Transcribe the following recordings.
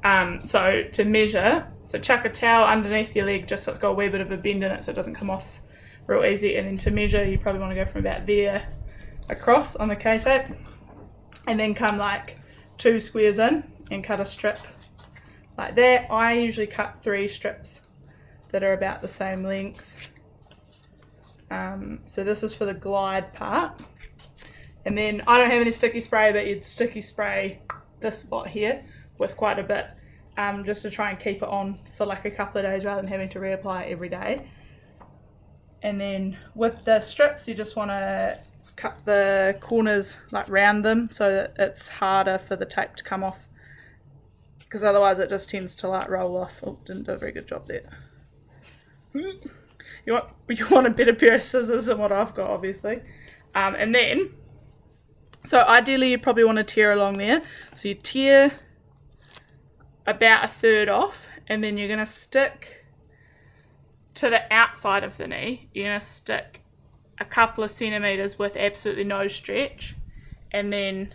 Sweet. So to measure, so chuck a towel underneath your leg just so it's got a wee bit of a bend in it so it doesn't come off real easy, and then to measure you probably want to go from about there across on the K-tape, and then come like 2 squares in and cut a strip like that. I usually cut 3 strips that are about the same length. So this is for the glide part, and then I don't have any sticky spray, but you'd sticky spray this spot here with quite a bit, just to try and keep it on for like a couple of days rather than having to reapply it every day. And then with the strips you just want to cut the corners like round them so that it's harder for the tape to come off, because otherwise it just tends to like roll off. Oh, didn't do a very good job there. You want a better pair of scissors than what I've got, obviously. And then, so ideally you probably want to tear along there. So you tear about 1/3 off, and then you're going to stick to the outside of the knee. You're going to stick a couple of centimetres with absolutely no stretch, and then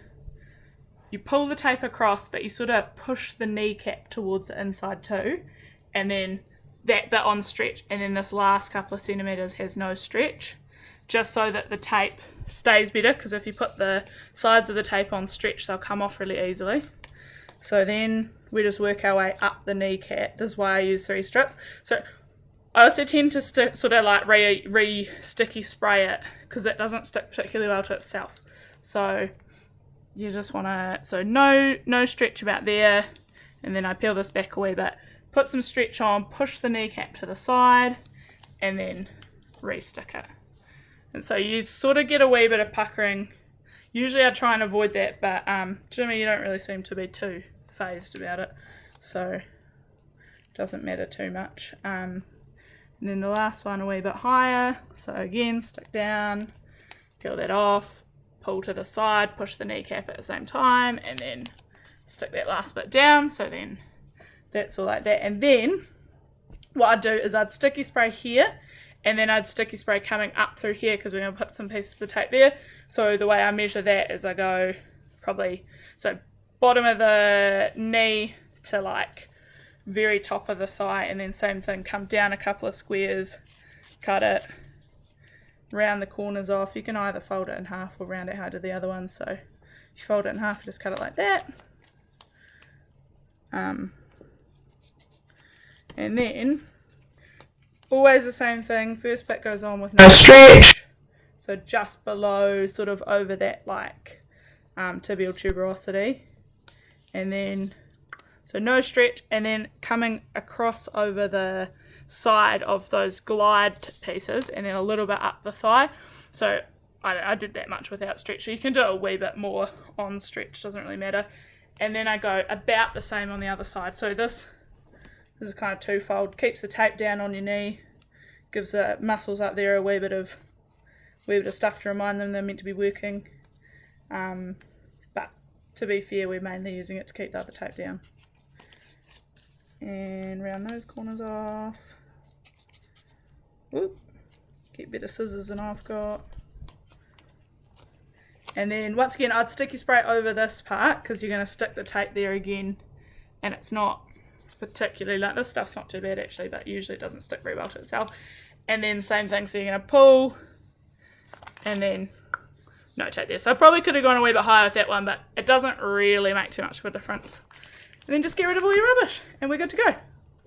you pull the tape across, but you sort of push the kneecap towards the inside too, and then that bit on stretch, and then this last couple of centimetres has no stretch, just so that the tape stays better, because if you put the sides of the tape on stretch they'll come off really easily. So then we just work our way up the kneecap. This is why I use 3 strips. So I also tend to sort of like sticky spray it, because it doesn't stick particularly well to itself. So you just want to, so no stretch about there, and then I peel this back a wee bit, put some stretch on, push the kneecap to the side, and then re-stick it. And so you sort of get a wee bit of puckering. Usually I try and avoid that, but Jimmy, you don't really seem to be too phased about it, so it doesn't matter too much. And then the last one a wee bit higher, so again, stick down, peel that off, pull to the side, push the kneecap at the same time, and then stick that last bit down. So then that's all like that. And then what I'd do is I'd sticky spray here, and then I'd sticky spray coming up through here, because we're going to put some pieces of tape there. So the way I measure that is I go probably, so bottom of the knee to like very top of the thigh, and then same thing, come down a couple of squares, cut it, round the corners off. You can either fold it in half or round it how I did the other one. So if you fold it in half, you just cut it like that. And then always the same thing, first bit goes on with no stretch, so just below, sort of over that like tibial tuberosity, and then so no stretch, and then coming across over the side of those glide pieces, and then a little bit up the thigh. So I did that much without stretch, so you can do a wee bit more on stretch, doesn't really matter. And then I go about the same on the other side. So this is kind of twofold, keeps the tape down on your knee, gives the muscles up there a wee bit of stuff to remind them they're meant to be working. But to be fair, we're mainly using it to keep the other tape down. And round those corners off. Whoop. Get better scissors than I've got. And then once again, I'd sticky spray over this part, because you're going to stick the tape there again, and it's not particularly, like this stuff's not too bad actually, but usually it doesn't stick very well to itself. And then same thing, so you're going to pull, and then no tape there. So I probably could have gone a wee bit higher with that one, but it doesn't really make too much of a difference. And then just get rid of all your rubbish, and we're good to go.